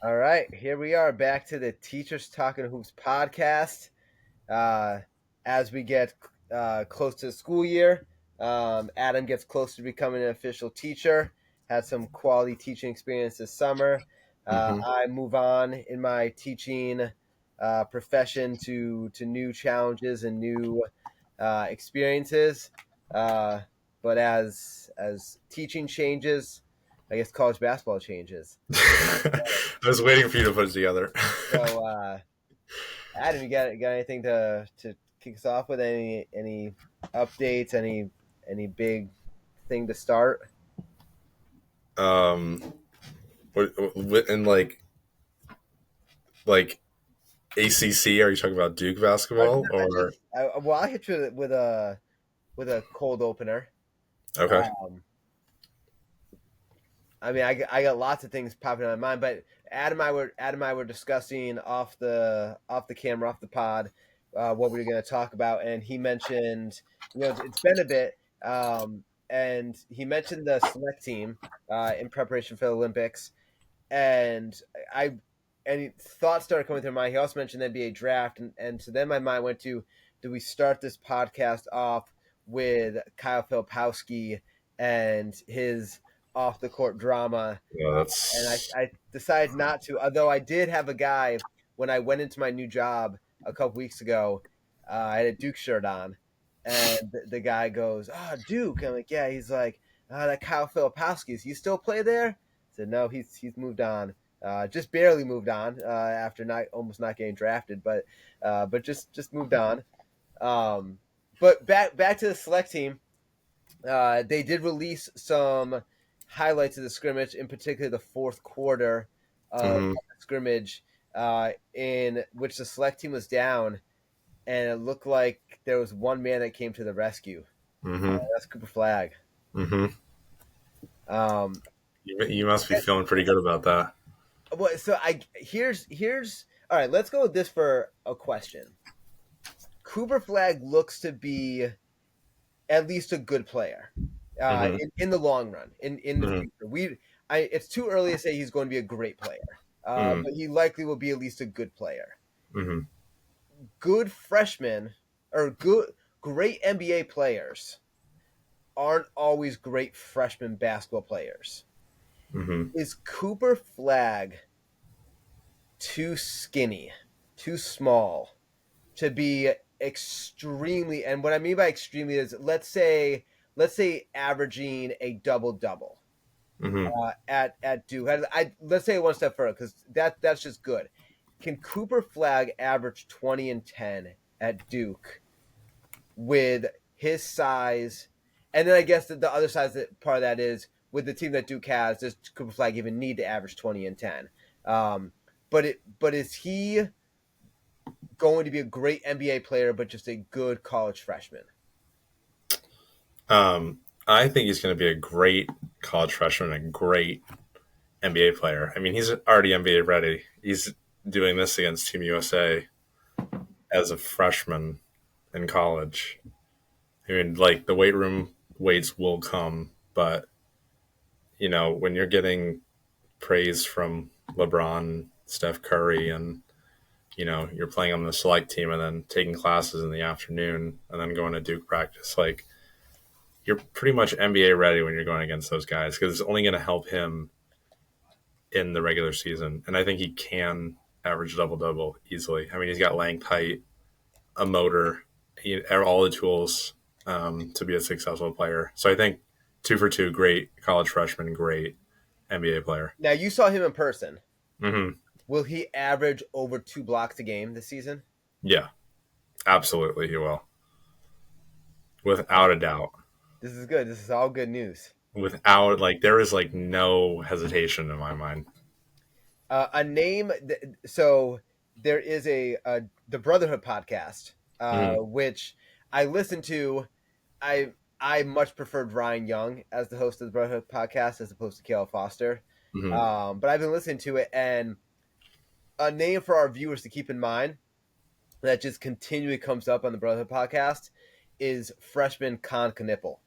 All right, here we are back to the Teachers Talking Hoops podcast. Uh, as we get close to the school year, Adam gets close to becoming an official teacher. Had some quality teaching experience this summer. hmm I move on in my teaching profession to new challenges and new experiences. Uh, but as teaching changes, I guess college basketball changes. I was waiting for you to put it together. So, Adam, you got anything to kick us off with? Any updates? Any big thing to start? um, and like ACC, are you talking about Duke basketball I or just well, I hit you with a cold opener. okay? Um, I mean, I got lots of things popping in my mind, but Adam and I were discussing off the camera, off the pod, what we were going to talk about, and he mentioned, it's been a bit, and he mentioned the select team in preparation for the Olympics, and I and thoughts started coming through my mind. He also mentioned the NBA draft, and so then my mind went to, do we start this podcast off with Kyle Filipowski and his off the court drama? Yeah, And that's I decided not to. Although I did have a guy when I went into my new job a couple weeks ago. I had a Duke shirt on, and the guy goes, "Oh, Duke." I'm like, "Yeah." He's like, "That Kyle Filipowski, is he still play there?" I said, "No, he's moved on. Just barely moved on after not almost not getting drafted, but just moved on." Um, but back to the select team. They did release some highlights of the scrimmage, in particular the fourth quarter of hmm the scrimmage, in which the select team was down, and it looked like there was one man that came to the rescue. hmm That's Cooper Flag. hmm Um, you must be feeling pretty good about that. so here's all right. Let's go with this for a question. Cooper Flag looks to be at least a good player hmm in the long run, in the hmm future. It's too early to say he's going to be a great player, hmm but he likely will be at least a good player. hmm Good freshmen or great NBA players aren't always great freshman basketball players. hmm Is Cooper Flag too skinny, too small to be extremely, and what I mean by extremely is, let's say averaging a double double hmm at Duke. Let's say one step further, because that's just good. Can Cooper Flag average 20 and 10 at Duke with his size? And then I guess the other side part of that is, with the team that Duke has, does Cooper Flag even need to average 20 and 10? Um, but is he going to be a great NBA player, but just a good college freshman? I think he's going to be a great college freshman, a great NBA player. I mean, he's already NBA ready. He's doing this against Team USA as a freshman in college. I mean, like the weight room weights will come, but when you're getting praise from LeBron, Steph Curry, and you're playing on the select team and then taking classes in the afternoon and then going to Duke practice, like you're pretty much NBA ready when you're going against those guys because it's only going to help him in the regular season. And I think he can average double double easily. I mean, he's got length, height, a motor, all the tools to be a successful player. So I think 2 for 2, great college freshman, great NBA player. Now, you saw him in person. hmm Will he average over 2 blocks a game this season? Yeah, absolutely, he will, without a doubt. This is good. This is all good news. Without there is no hesitation in my mind. A name. So there is a the Brotherhood podcast, hmm which I listened to. I much preferred Ryan Young as the host of the Brotherhood podcast as opposed to Kale Foster. hmm But I've been listening to it, and a name for our viewers to keep in mind that just continually comes up on the Brotherhood podcast is freshman Con Knipple.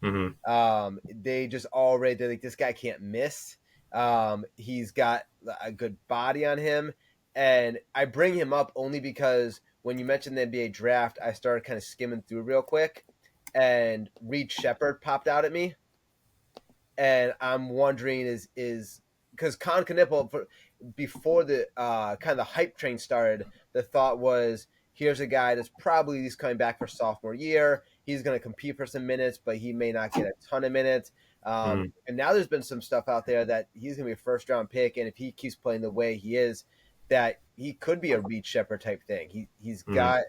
hmm They're like, this guy can't miss. He's got a good body on him, and I bring him up only because when you mentioned the NBA draft, I started kind of skimming through real quick, and Reed Shepard popped out at me, and I'm wondering is because Con Knipple before the kind of the hype train started, the thought was here's a guy that's probably he's coming back for sophomore year. He's going to compete for some minutes, but he may not get a ton of minutes. Mhm. And now there's been some stuff out there that he's going to be a first round pick, and if he keeps playing the way he is, that he could be a Reed Shepard type thing. He's Mhm. got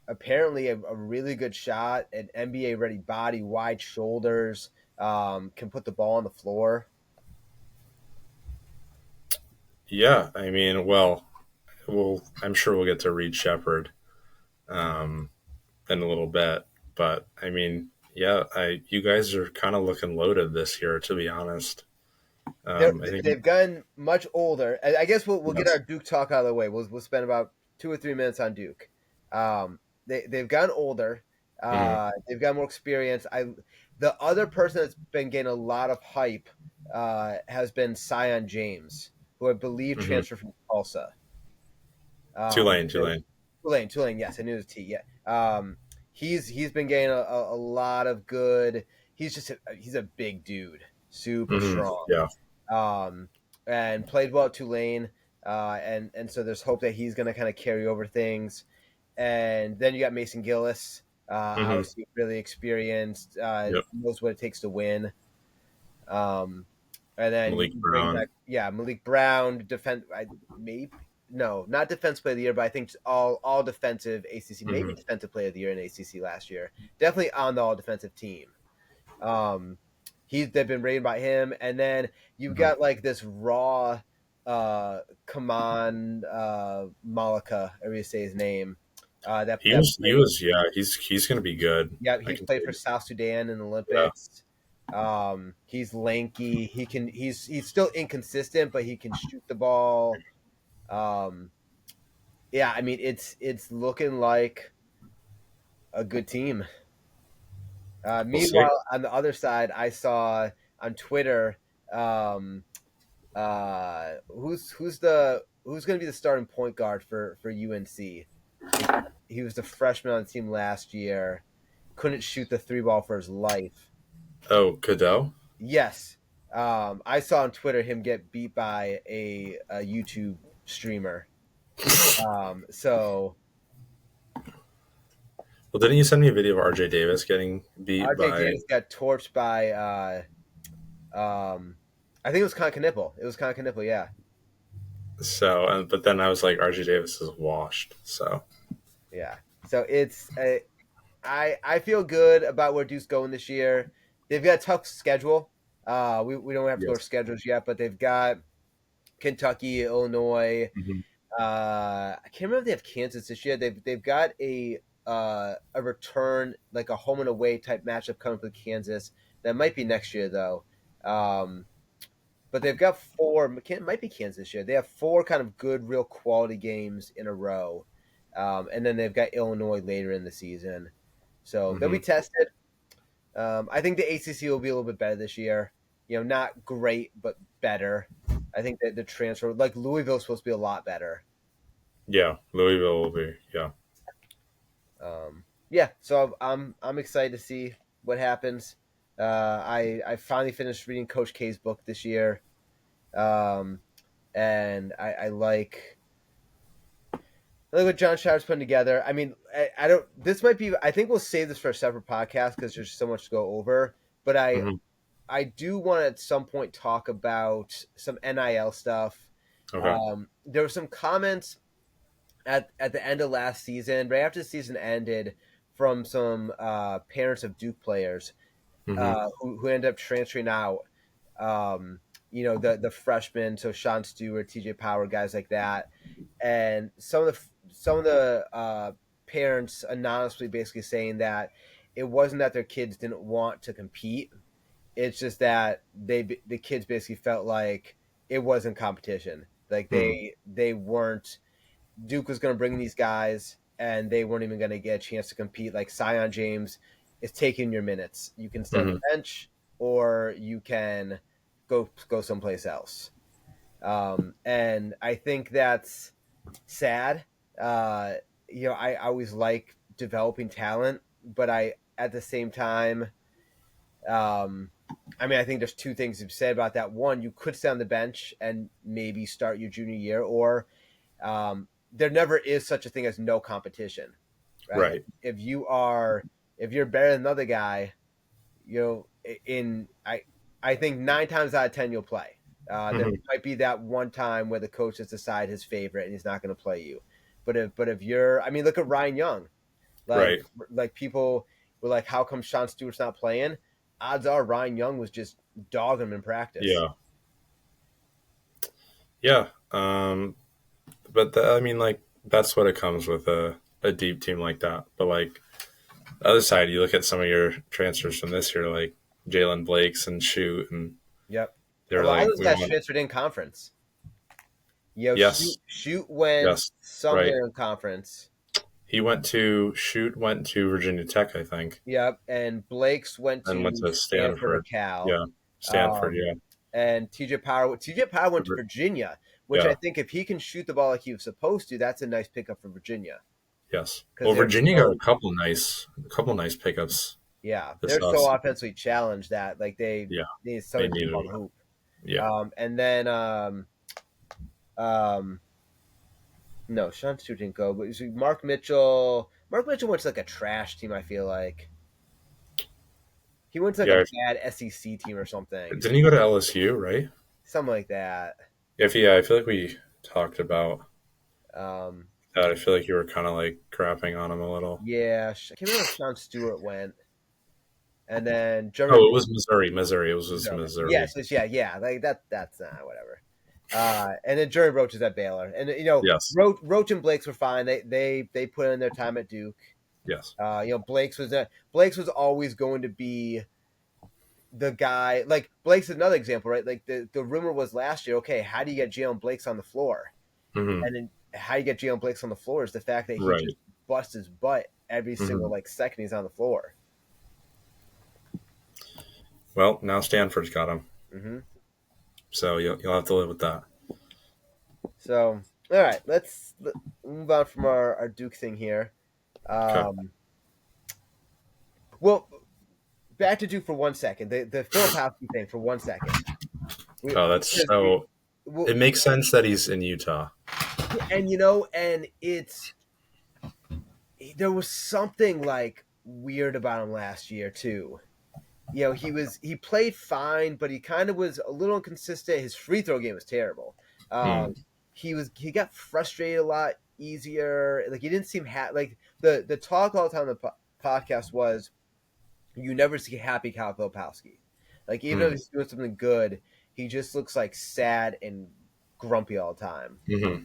apparently a really good shot, an NBA ready body, wide shoulders, can put the ball on the floor. Yeah, I mean, well, I'm sure we'll get to Reed Shepard um, in a little bit, but I mean, yeah, you guys are kind of looking loaded this year, to be honest. I think They've gotten much older. I guess we'll get yes. our Duke talk out of the way. We'll spend about 2 or 3 minutes on Duke. They've gotten older. Mhm. They've got more experience. The other person that's been getting a lot of hype has been Sion James, who I believe Mhm. transferred from Tulsa. Tulane, So Tulane. Tulane. Yes, I knew it was T. Yeah. He's been getting a lot of good. He's a big dude, super strong, Yeah. um, and played well at Tulane. And so there's hope that he's going to kind of carry over things. And then you got Mason Gillis, hmm obviously really experienced, Yep. knows what it takes to win. Um, and then Malik you bring Brown. back, yeah, Malik Brown, maybe no, not defense player of the year, but I think all defensive ACC, maybe hmm defensive player of the year in ACC last year. Definitely on the all defensive team. Um, they've been rated by him, and then you've hmm got like this raw, Kaman Malika, however you say his name. That He played, was, yeah. He's going to be good. yeah, I he can played for see. South Sudan in the Yeah. Olympics. He's lanky. He's still inconsistent, but he can shoot the ball. Um, yeah, I mean it's looking like a good team. We'll see. Meanwhile, on the other side, I saw on Twitter, um, who's going to be the starting point guard for UNC? He was the freshman on the team last year. Couldn't shoot the three ball for his life. Oh, Cadell. Yes, I saw on Twitter him get beat by a YouTube streamer. So Well, didn't you send me a video of RJ Davis getting beat RJ by? Davis got torched by I think it was Concanipple. It was Concanipple, yeah. So, but then I was like, RJ Davis is washed. So, Yeah. So I feel good about where Duke's going this year. They've got a tough schedule. We don't have to go to yes. schedules yet, but they've got Kentucky, Illinois. hmm I can't remember if they have Kansas this year. They've got a return like a home and away type matchup coming up with Kansas. That might be next year though. Um, but they've got four. It might be Kansas this year. They have four kind of good, real quality games in a row, and then they've got Illinois later in the season. So they'll be hmm tested. I think the ACC will be a little bit better this year. You know, not great, but better. I think that the transfer, like Louisville, is supposed to be a lot better. Yeah, Louisville will be. Yeah. Yeah, so I'm excited to see what happens. I finally finished reading Coach K's book this year, um, and I like what John Shire's putting together. I mean, I don't. This might be. I think we'll save this for a separate podcast because there's so much to go over. But hmm I do want to at some point talk about some NIL stuff. Okay. There were some comments at the end of last season, right after the season ended, from some parents of Duke players hmm who ended up transferring out. Um, you know, the freshmen, so Sean Stewart, TJ Power, guys like that, and some of the parents anonymously basically saying that it wasn't that their kids didn't want to compete. It's just that the kids basically felt like it wasn't competition. Like hmm they weren't Duke was going to bring these guys, and they weren't even going to get a chance to compete. Like Sion James is taking your minutes. You can stay on the hmm bench, or you can go someplace else. And I think that's sad. Uh, I always like developing talent, but I at the same time, um, I think there's two things you've said about that. One, you could stay on the bench and maybe start your junior year, or there never is such a thing as no competition, right? Right. If you're better than another guy, in I think 9 times out of 10 you'll play. There Hmm. might be that one time where the coach has decided his favorite and he's not going to play you. But if you're, look at Ryan Young. Like Right. like people were like, how come Sean Stewart's not playing? Odds are Ryan Young was just dogging him in practice. Yeah. Yeah. But like that's what it comes with a deep team like that. But like the other side, you look at some of your transfers from this year, like Jalen Blake's and Shoot, and Yep. A they're lot of like, those we guys want, transferred in conference. yes, Shoot went yes, right. somewhere in conference. Shoot went to Virginia Tech, I think, Yep, and Blake's went and went to to Stanford or Stanford. Cal. Yeah, Stanford. Um, Yeah, and TJ Power went to Virginia, which I yeah, think if he can shoot the ball like he was supposed to, that's a nice pickup for Virginia yes. because Well, Virginia got a couple nice pickups this they're so offseason. offensively challenged that like they Yeah, need they something to keep needed on it. the hoop. Yeah, And then um, no, Sean Stewart didn't go, but it was Mark Mitchell. Mark Mitchell went to like a trash team. I feel like he went to like yeah. a bad SEC team or something, Didn't he go to LSU? Right? something like that. If yeah, I feel like we talked about Um, that. I feel like you were kind of like crapping on him a little. yeah, I can't remember if Sean Stewart went, and then Oh, German. it was Missouri. Missouri. It was just Yes, Missouri. yeah, like that. That's whatever. And then Jerry Roach is at Baylor, and Yes. Roach and Blake's were fine. They put in their time at Duke. Yes. Blake's was always going to be the guy. Like Blake's another example, right? Like the rumor was last year. Okay, how do you get Jalen Blake's on the floor? Hmm. And then how you get Jalen Blake's on the floor is the fact that he Right. just busts his butt every single Hmm. like second he's on the floor. Well, now Stanford's got him, Hmm so you'll have to live with that. So all right, let's move on from our Duke thing here. Okay. Um, well, back to Duke for 1 second. The Filipowski thing for 1 second. Oh, that's Because so. well, It makes sense that he's in Utah. and it's there was something like weird about him last year too. He played fine, but he kind of was a little inconsistent. His free throw game was terrible. Hmm. He got frustrated a lot easier. Like he didn't seem like the talk all the time on the podcast was you never see happy Kyle Filipowski. Like even if Hmm. he's doing something good, he just looks like sad and grumpy all the time. Hmm.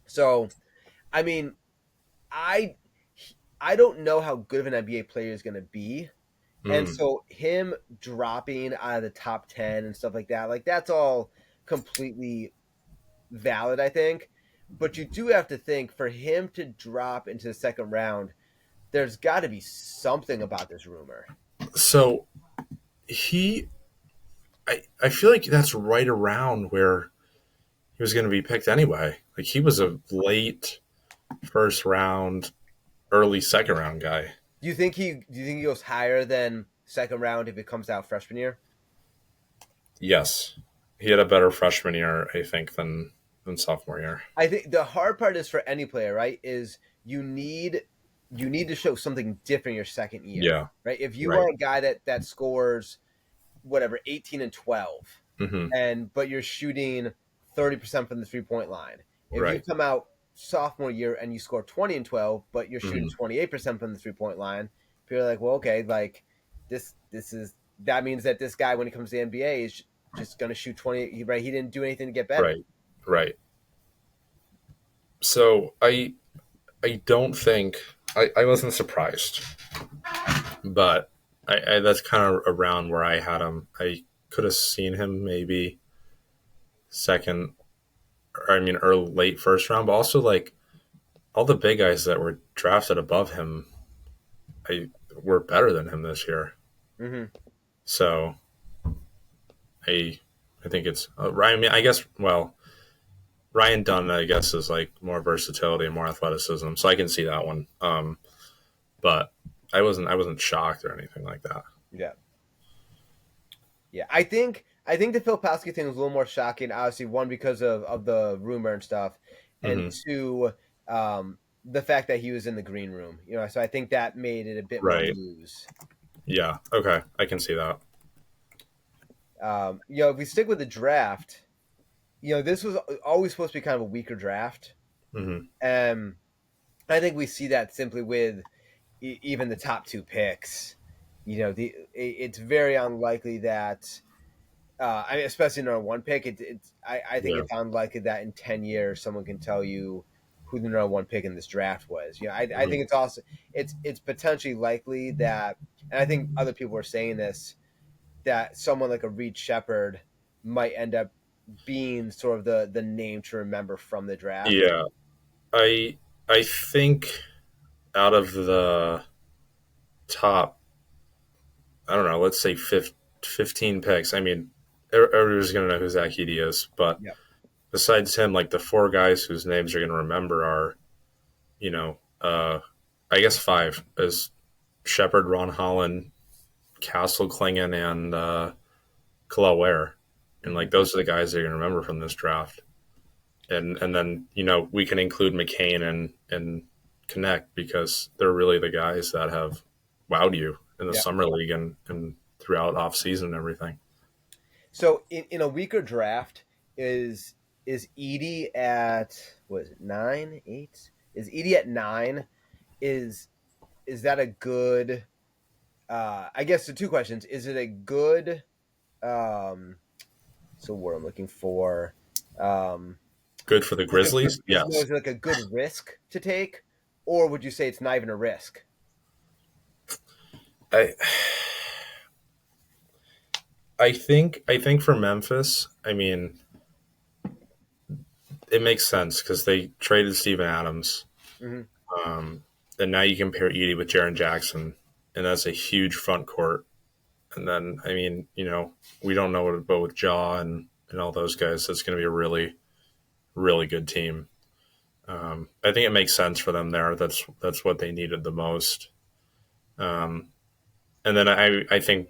So, I mean, I I don't know how good of an NBA player is going to be. And Hmm. so him dropping out of the top 10 and stuff like that's all completely valid, I think. But you do have to think for him to drop into the second round, there's got to be something about this rumor. So he, I feel like that's right around where he was going to be picked anyway. Like he was a late first round, early second round guy. Do you think he goes higher than second round if it comes out freshman year? Yes, he had a better freshman year, I think, than sophomore year. I think the hard part is for any player, right? Is you need to show something different your second year, Yeah, right? If you right. are a guy that scores whatever 18 and 12, Hmm. but you're shooting 30% from the 3-point line. If you Right. come out sophomore year and you score 20 and 12, but you're shooting Hmm. 28% from the 3-point line, people are like, well, okay, like this is that means that this guy when he comes to the NBA is just going to shoot 20. Right? He didn't do anything to get better. Right. Right. So I don't think I wasn't surprised, but I that's kind of around where I had him. I could have seen him maybe second, or I mean, early late first round, but also like all the big guys that were drafted above him, I were better than him this year. Hmm So I I think it's Ryan. I mean, I guess. Well, Ryan Dunn, I guess, is like more versatility and more athleticism, so I can see that one. But I wasn't shocked or anything like that. Yeah, yeah. I think the Filipowski thing was a little more shocking. Obviously, one because of the rumor and stuff, and Hmm. two, the fact that he was in the green room. So I think that made it a bit more Right. news. Yeah. Okay. I can see that. If we stick with the draft, this was always supposed to be kind of a weaker draft. Hmm. Um, I think we see that simply with even the top two picks. It's very unlikely that, I mean, especially in our one pick, I think Yeah. it's unlikely that in 10 years someone can tell you who the number one pick in this draft was. I Hmm. think it's potentially likely that, and I think other people are saying this, that someone like a Reed Shepard might end up being sort of the name to remember from the draft. Yeah. I I think out of the top, I don't know, let's say 15 picks. I mean, everybody's gonna know who Zach Edey is, but Yep. besides him, like the four guys whose names you're gonna remember are, you know, I guess five is Shepard, Ron Holland, Castle Klingon, and Kalel Ware. And Mm-hmm. like those are the guys that you're gonna remember from this draft. And then we can include McCain and Connect because they're really the guys that have wowed you in the Yeah. summer league and throughout off season and everything. So in a weaker draft, is Edie at, what is it, 9, 8? Is Edie at 9? Is is that a good? I guess the two questions: is it a good? So what I'm looking for. Um, Good for the is it a good? Grizzlies, yes. Is it like a good risk to take, or would you say it's not even a risk? I I think for Memphis, I mean, it makes sense because they traded Steven Adams. Mm-hmm. Um, and now you compare Edie with Jaron Jackson, and that's a huge front court. And then, I mean, we don't know what about with Jaw and all those guys. That's going to be a really, really good team. I think it makes sense for them there. That's what they needed the most. Um, and then I think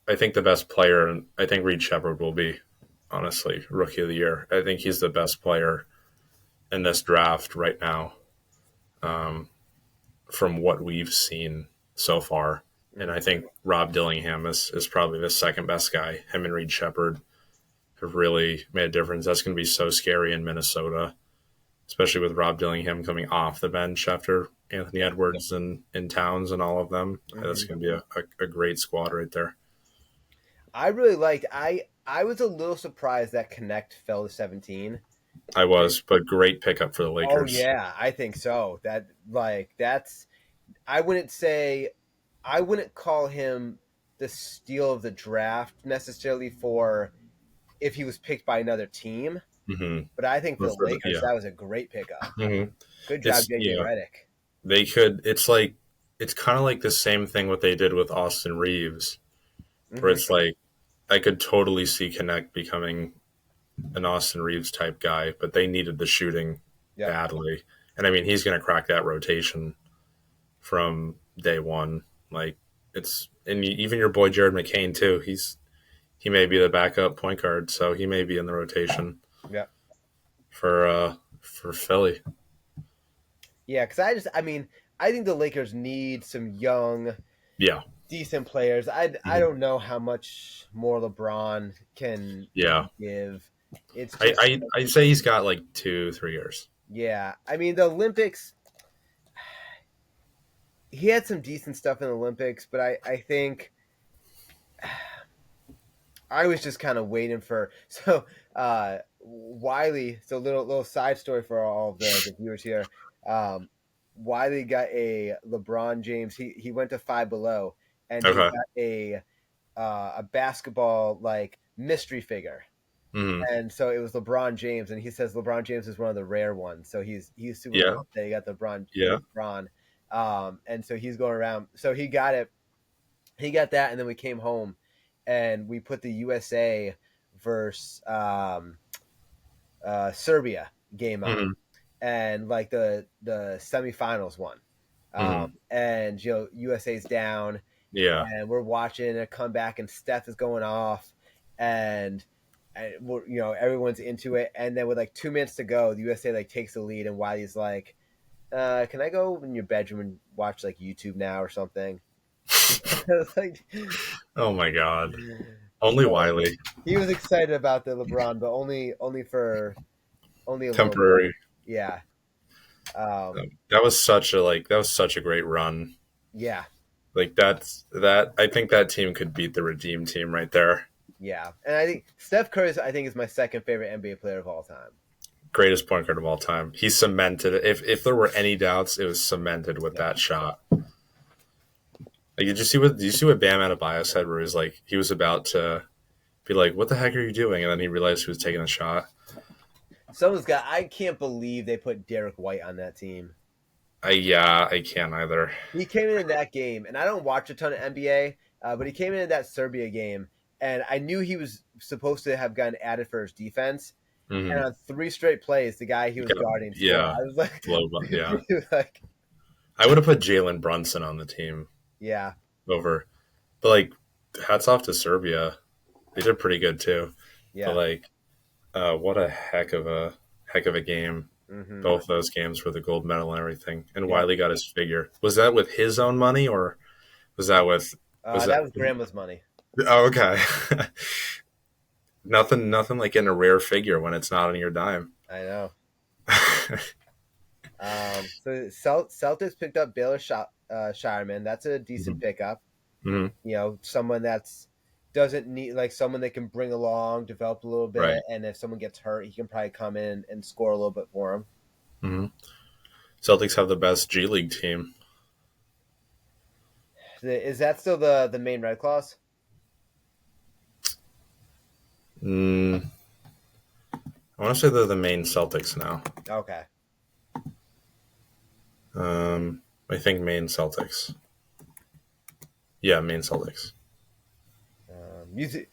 I think the best player, and I think Reed Shepard will be honestly rookie of the year. I think he's the best player in this draft right now, um, from what we've seen so far. And Mm-hmm. I think Rob Dillingham is probably the second best guy. Him and Reed Shepard have really made a difference. That's going to be so scary in Minnesota, especially with Rob Dillingham coming off the bench after Anthony Edwards and Towns and all of them. That's Mm-hmm. going to be a great squad right there. I really liked. I was a little surprised that Connect fell to 17. I was, but great pickup for the Oh Lakers. yeah, I think so. That's, I wouldn't say, I wouldn't call him the steal of the draft necessarily for if he was picked by another team, Mm-hmm. but I think for the Lakers Yeah. that was a great pickup. Mm-hmm. Good job, It's JJ Redick. they could. It's kind of like the same thing what they did with Austin Reeves, where Mm-hmm. it's like I could totally see Connect becoming an Austin Reeves type guy, but they needed the shooting Yep. badly. And I mean, he's going to crack that rotation from day one. Like and even your boy Jared McCain too. He may be the backup point guard, so he may be in the rotation Yep. for Philly. Yeah, because I mean, I think the Lakers need some young, Yeah, decent players. I Mhm. don't know how much more LeBron can yeah. give. It's I, just, I I'd say he's got like 2 3 years. yeah. I mean, the Olympics, he had some decent stuff in the Olympics, but I think I was just kind of waiting for, so Wiley. So little side story for all of the viewers here. Um, Wiley got a LeBron James. He went to Five Below, and he Okay. got a basketball like mystery figure. Hmm. And so it was LeBron James, and he says LeBron James is one of the rare ones. So he's super Yeah. pumped that he got the Yeah. LeBron. And so he's going around. So he got it. He got that, and then we came home, and we put the USA versus Serbia game on, Hmm. and like the semifinals one. Hmm. And USA's down, Yeah. and we're watching a comeback, and Steph is going off, and we're, everyone's into it, and then with like 2 minutes to go, the USA like takes the lead, and Wiley's like, "Can I go in your bedroom and watch like YouTube now or something?" Like, Oh my God. Only so Wiley. he was excited about the LeBron, but only for only a little bit. Temporary. Yeah. Um, That was such a great run. yeah. Like that. I think that team could beat the Redeem team right there. Yeah. And I think Steph Curry, I think, is my second favorite NBA player of all time. Greatest point guard of all time. He cemented it. If there were any doubts, it was cemented with Yep. that shot. Like, did you see what Bam Adebayo said? Where he was about to be like, "What the heck are you doing?" And then he realized he was taking a shot. I can't believe they put Derek White on that team. I can't either. He came in that game, and I don't watch a ton of NBA, but he came in that Serbia game, and I knew he was supposed to have gotten added for his defense. And Hmm. on three straight plays, the guy he was guarding scored. Yeah, I was like, yeah. like, I would have put Jalen Brunson on the team yeah, over, but like, hats off to Serbia. They did pretty good too. But yeah. like, what a heck of a game. Hmm. Both those games for the gold medal and everything. And Yep. Wiley got his figure. Was that with his own money or was that with was that? That was grandma's money. Oh, okay. Nothing like getting a rare figure when it's not on your dime. I know. So Celtics picked up Baylor Shireman. That's a decent pickup. Hmm. Someone that's doesn't need like someone they can bring along, develop a little bit, Right. and if someone gets hurt, he can probably come in and score a little bit for him. Hmm. Celtics have the best G League team. Is that still the main Red Claws? Mm, I want to say they're the main Celtics now. Okay. I think main Celtics. Yeah, main Celtics. Music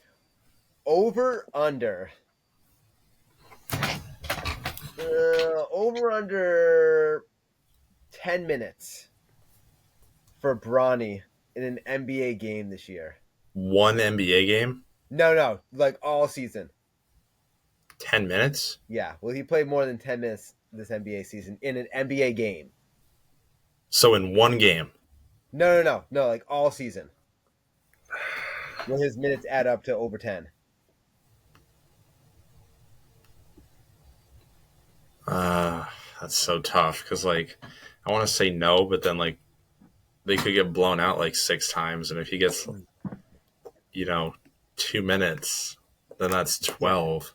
over under. Over under 10 minutes for Bronny in an NBA game this year. One NBA game, No, like all season. 10 minutes. Yeah, will he play more than 10 minutes this NBA season in an NBA game? So in one game, No, like all season. Will his minutes add up to over 10? uh, that's so tough because like I want to say no, but then like they could get blown out like 6 times, and if he gets you know 2 minutes, then that's 12.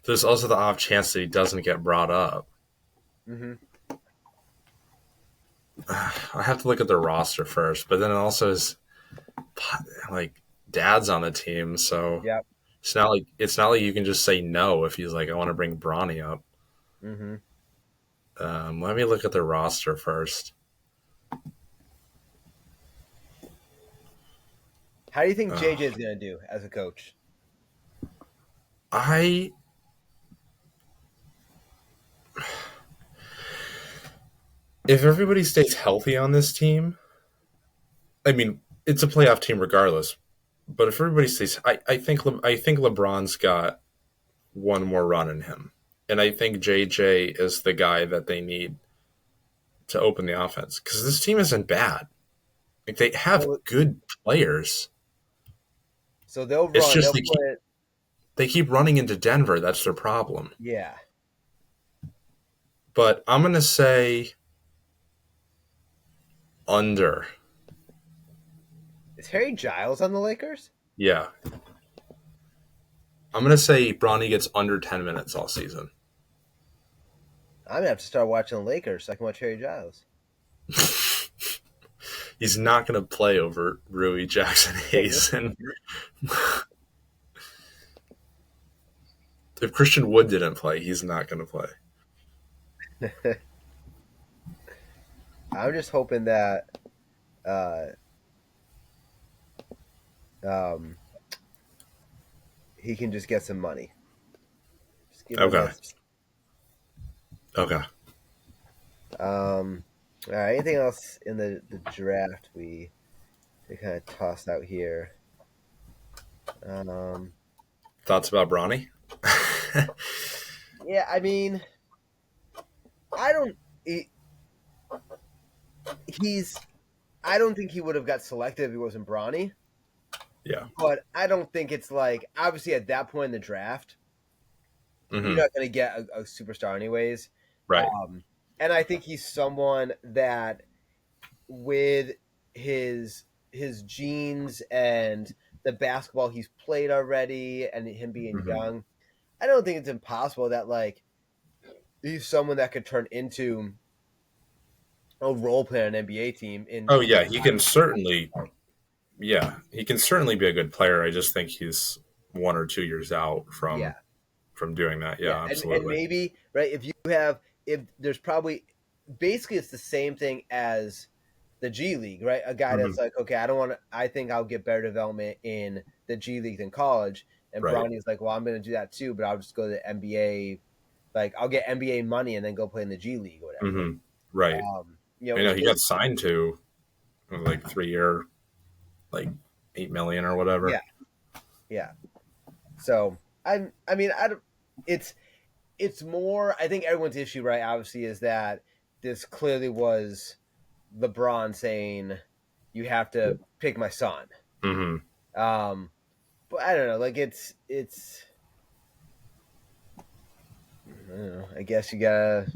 There's also the off chance that he doesn't get brought up. Mm-hmm. I have to look at the roster first, but then it also is like dad's on the team, so Yep. it's not like you can just say no if he's like I want to bring Bronny up. Mm-hmm. Let me look at the roster first. How do you think Uh, JJ is going to do as a coach? I if everybody stays healthy on this team, I mean it's a playoff team regardless. But if everybody stays, I think LeBron's got one more run in him, and I think JJ is the guy that they need to open the offense because this team isn't bad. Like they have So, good players. so they'll It's run. just They'll put they keep running into Denver. That's their problem. yeah. But I'm gonna say under. Is Harry Giles on the Lakers? Yeah, I'm gonna say Bronny gets under 10 minutes all season. I'm gonna have to start watching the Lakers so I can watch Harry Giles. He's not gonna play over Rui Jackson Hayes, and if Christian Wood didn't play, he's not gonna play. I'm just hoping that uh, um, he can just get some money. Just give him Okay. this. Okay. All right. Anything else in the draft we kind of tossed out here? Um, Thoughts about Bronny? yeah, I mean, I don't. He's. I don't think he would have got selected if he wasn't Bronny. Yeah. But I don't think it's like obviously at that point in the draft, you're Hmm. not going to get a superstar anyways. Right. Um, and I think he's someone that with his genes and the basketball he's played already and him being Hmm. young, I don't think it's impossible that like he's someone that could turn into a role player in an NBA team in Oh yeah, he can certainly. Yeah, he can certainly be a good player. I just think he's 1 or 2 years out yeah. from doing that. Yeah, Yeah, and absolutely. maybe right if you have if there's probably basically it's the same thing as the G League, right? A guy Hmm. that's like, okay, I don't want to. I think I'll get better development in the G League than college. And Right. Bronny's like, well, I'm going to do that too, but I'll just go to the NBA. Like, I'll get NBA money and then go play in the G League or whatever. Hmm. Right. I know Which he got is signed to like 3 year, like 8 million or yeah, whatever. yeah. So I mean, I don't. It's it's more. I think everyone's issue, right? Obviously, is that this clearly was LeBron saying you have to pick my son. Hmm. Um, but I don't know. Like it's. I don't know. I guess you gotta.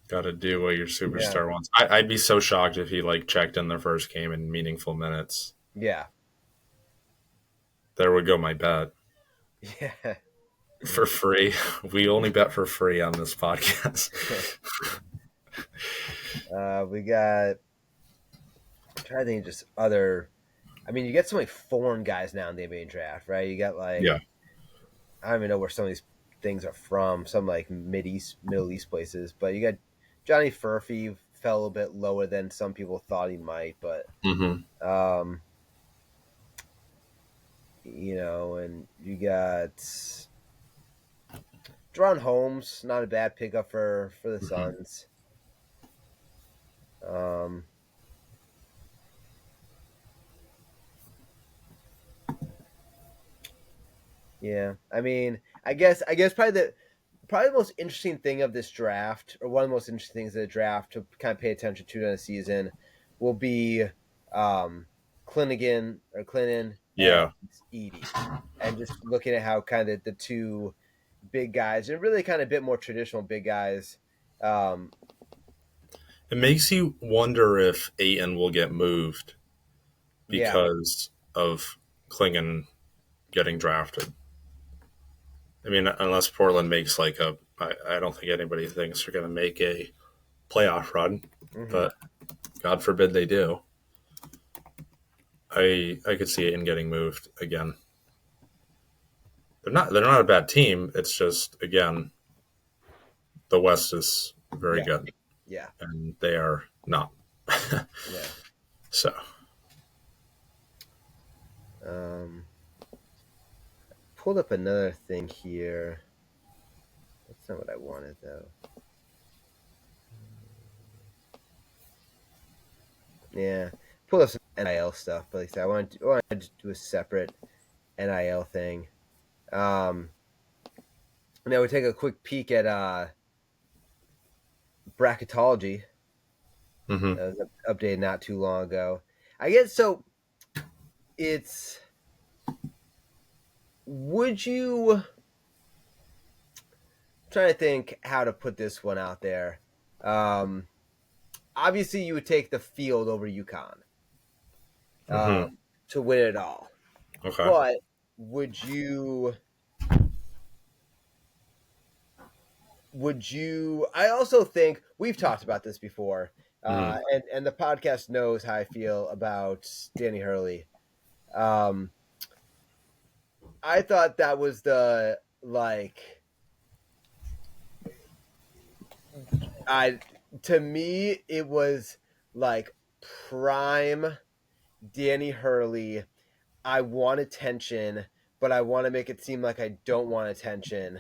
Got to do what your Yeah. superstar wants. I'd be so shocked if he like checked in the first game in meaningful minutes. Yeah. There would go my bet Yeah. for free. We only bet for free on this podcast. We got. I'm trying to think of just other. I mean, you get so many foreign guys now in the NBA draft, right? You got like Yeah. I don't even know where some of these things are from. Some like Middle East places, but you got Johnny Furphy fell a little bit lower than some people thought he might, but Hmm. um, and you got Dron Holmes, not a bad pickup for the Hmm. Suns. Um, yeah, I mean, I guess probably the most interesting thing of this draft, or one of the most interesting things of the draft to kind of pay attention to during the season, will be um, Clinton and Yeah. Edie, and just looking at how kind of the two big guys, and really kind of a bit more traditional big guys. Um, It makes you wonder if Aiton will get moved yeah, because of Klingon getting drafted. I mean, unless Portland makes like I don't think anybody thinks they're going to make a playoff run, hmm but God forbid they do. I could see Aiton getting moved again. They're not a bad team. It's just again the West is very yeah, good yeah, and they are not. yeah. So Um, pulled up another thing here. That's not what I wanted though. Yeah, pulled up some NIL stuff, but like I said, I wanted to do a separate NIL thing. Um, Now we take a quick peek at bracketology. hmm. That was updated not too long ago. I guess so. It's would you I'm trying to think how to put this one out there. Um, Obviously, you would take the field over UConn Hmm. to win it all, Okay. but would you? Would you? I also think we've talked about this before, Hmm. and the podcast knows how I feel about Danny Hurley. Um, I thought that was the like I to me it was like prime Danny Hurley. I want attention, but I want to make it seem like I don't want attention.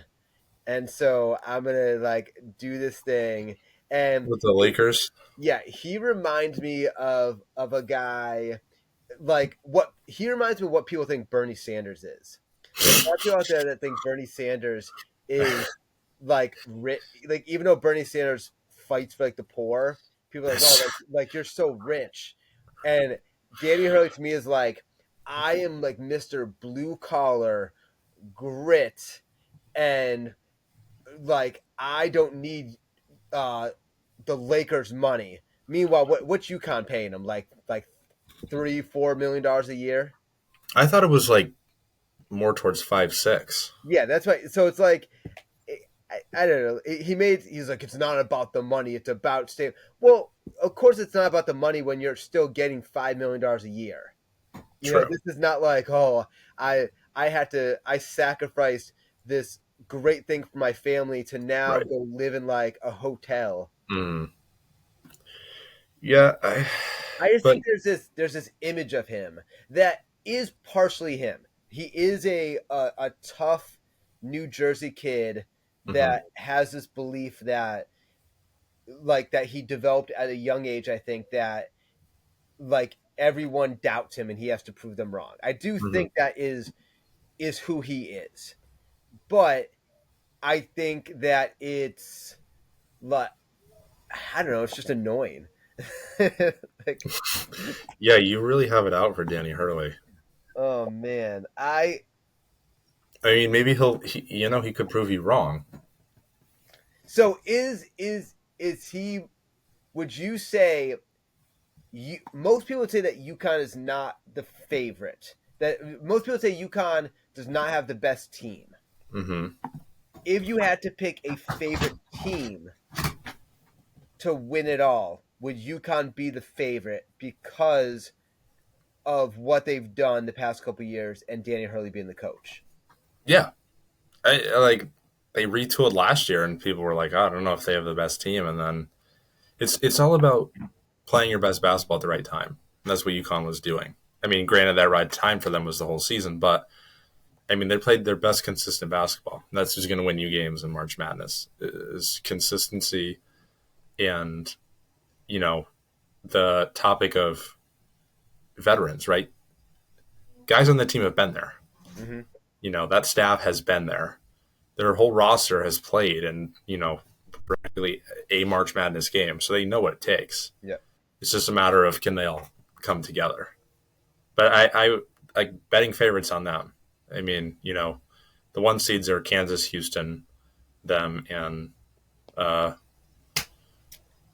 And so I'm gonna like do this thing, and With the Lakers. yeah, he reminds me of a guy like what he reminds me of what people think Bernie Sanders is. There's a lot of people out there that think Bernie Sanders is like like even though Bernie Sanders fights for like the poor, people are like, oh, like you're so rich, and Danny Hurley to me is like, I am like Mr. Blue Collar grit, and like I don't need uh the Lakers money. Meanwhile, what's UConn paying him? Like $3-4 million a year? I thought it was like more towards 5-6. Yeah, that's right. So it's like I don't know. He's like, it's not about the money. It's about staying. Well, of course, it's not about the money when you're still getting $5 million a year. You know, True. this is not like, oh, I sacrificed this great thing for my family to now Right. go live in like a hotel. Mm. Yeah. I just But think there's this image of him that is partially him. He is a tough New Jersey kid mhm. that has this belief that like that he developed at a young age. I think that like everyone doubts him and he has to prove them wrong. I do Mhm. think that is who he is, but I think that it's like I don't know. It's just annoying. Like, Yeah, you really have it out for Danny Hurley. oh man, I I mean, maybe he could prove you wrong. so is he? Would you say most people would say that UConn is not the favorite? That most people say UConn does not have the best team. Hmm. If you had to pick a favorite team to win it all, would UConn be the favorite because of what they've done the past couple of years and Danny Hurley being the coach? Yeah, I like they retooled last year, and people were like, oh, I don't know if they have the best team. And then it's all about playing your best basketball at the right time. And that's what UConn was doing. I mean, granted, that right time for them was the whole season, but I mean, they played their best consistent basketball. And that's who's going to win you games in March Madness is consistency and the topic of veterans, right? Guys on the team have been there. Mm-hmm. That staff has been there. Their whole roster has played and, practically a March Madness game. So they know what it takes. Yeah. It's just a matter of can they all come together. But I like betting favorites on them. I mean, the one seeds are Kansas, Houston, them, and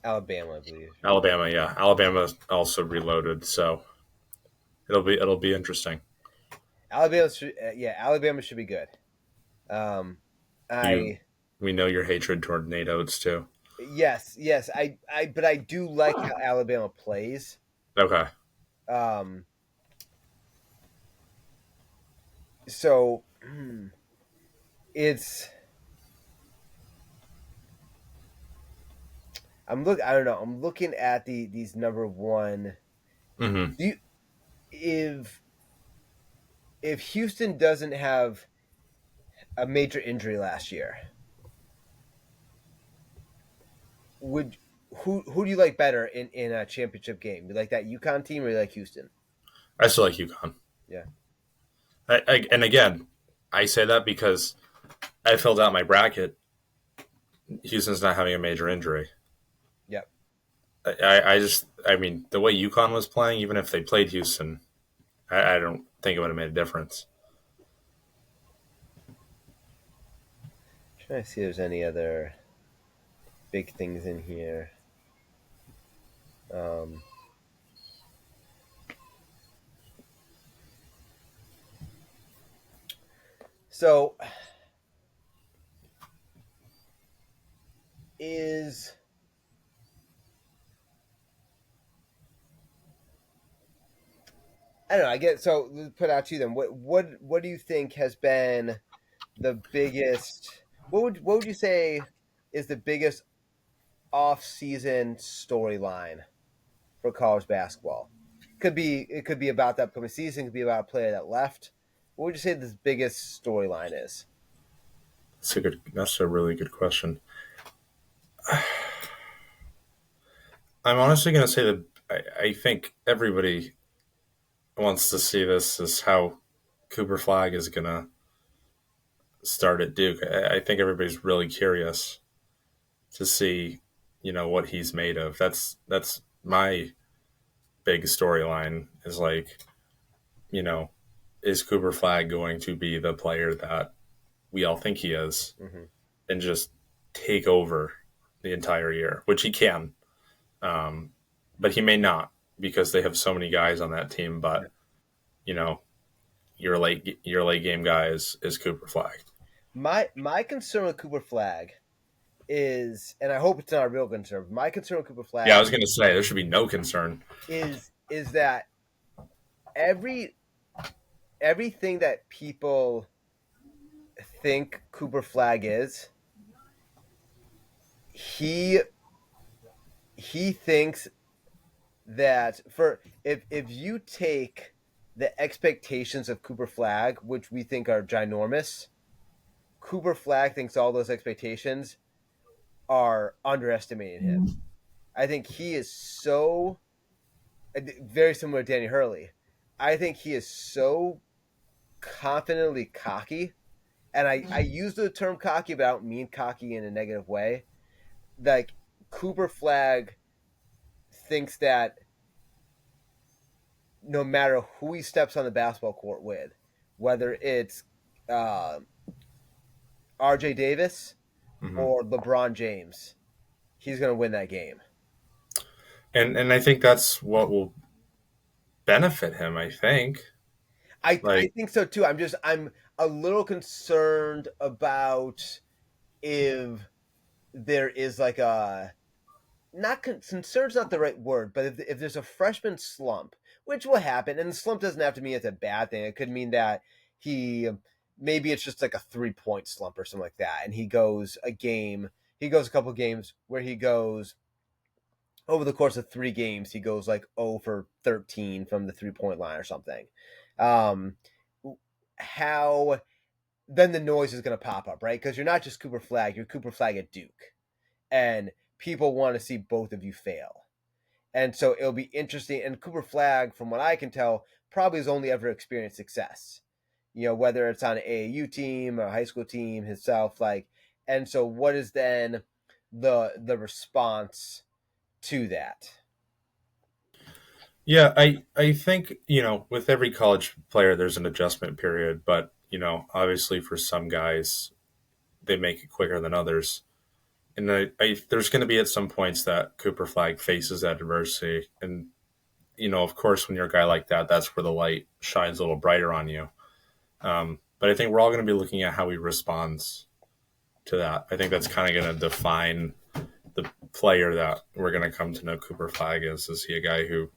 Alabama, I believe. Alabama. Yeah, Alabama also reloaded, so it'll be interesting. Alabama should be good. Um, You I We know your hatred toward Nate Oates too. yes, but I do like how Alabama plays. Okay. Um, so it's I don't know. I'm looking at these number one. Mm-hmm. Do you, if Houston doesn't have a major injury last year, would who do you like better in a championship game? You like that UConn team or you like Houston? I still like UConn. Yeah. And again, I say that because I filled out my bracket. Houston's not having a major injury. Yep. I mean, the way UConn was playing, even if they played Houston, I don't think it would have made a difference. Trying to see if there's any other big things in here. Um, so is I don't know. I get so let's put out to you then. What do you think has been the biggest? What would you say is the biggest off season storyline for college basketball? It could be about the upcoming season. It could be about a player that left. what would you say the biggest storyline is? That's a really good question. I'm honestly going to say that I think everybody wants to see this as how Cooper Flag is going to start at Duke. I think everybody's really curious to see, what he's made of. That's my big storyline is like, you know, is Cooper Flag going to be the player that we all think he is Mm-hmm. and just take over the entire year, which he can. But he may not because they have so many guys on that team. But you know, your late game guy is Cooper Flag. My concern with Cooper Flag is, and I hope it's not a real concern. My concern with Cooper Yeah, I Flag was going to say there should be no concern. is that every everything that people think Cooper Flag is, he he thinks that for if you take the expectations of Cooper Flag, which we think are ginormous, Cooper Flag thinks all those expectations are underestimating him. I think he is so very similar to Danny Hurley. I think he is so confidently cocky, and I use the term cocky, but I don't mean cocky in a negative way. Like Cooper Flag thinks that no matter who he steps on the basketball court with, whether it's uh, R.J. Davis Mm-hmm. or LeBron James, he's going to win that game. And I think that's what will benefit him. I think I like think so too. I'm a little concerned about if there is like a not concerned's not the right word, but if there's a freshman slump, which will happen, and the slump doesn't have to mean it's a bad thing. It could mean that he maybe it's just like a 3-point slump or something like that, and he goes a couple games where he goes over the course of 3 games, he goes like 0 for 13 from the 3-point line or something. Um, how then the noise is going to pop up, right? Because you're not just Cooper Flag, you're Cooper Flag at Duke, and people want to see both of you fail. And so it'll be interesting. And Cooper Flag, from what I can tell, probably has only ever experienced success. Whether it's on an AAU team or a high school team himself, and so what is then the response to that? yeah, I think with every college player there's an adjustment period, but obviously for some guys they make it quicker than others. And there's going to be at some points that Cooper Flag faces that adversity. And, of course, when you're a guy like that, that's where the light shines a little brighter on you. But I think we're all going to be looking at how he responds to that. I think that's kind of going to define the player that we're going to come to know Cooper Flag as. Is he a guy who,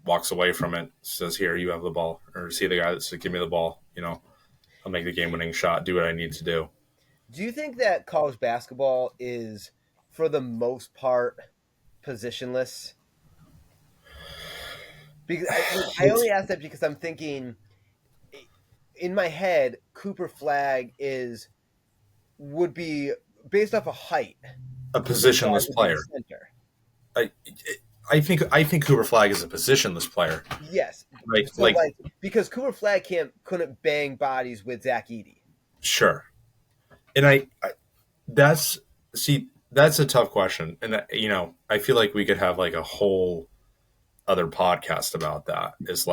walks away from it, says, here, you have the ball? Or is he the guy that says, give me the ball? I'll make the game-winning shot, do what I need to do. Do you think that college basketball is, for the most part, positionless? Because I only ask that because I'm thinking, in my head, Cooper Flag would be based off of height. A positionless player. Center. I think Cooper Flag is a positionless player. Yes, Right? so because Cooper Flag couldn't bang bodies with Zach Edey. Sure. And that's a tough question, and I feel like we could have like a whole other podcast about that. Is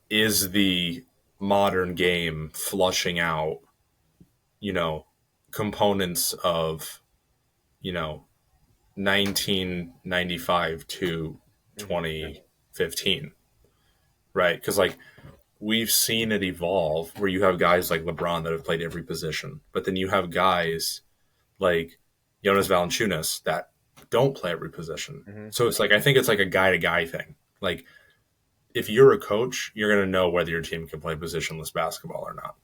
is the modern game flushing out components of 1995 to 2015, right? Because we've seen it evolve where you have guys like LeBron that have played every position, but then you have guys like Jonas Valanciunas that don't play every position. Mm-hmm. So it's I think it's like a guy to guy thing. Like if you're a coach, you're going to know whether your team can play positionless basketball or not.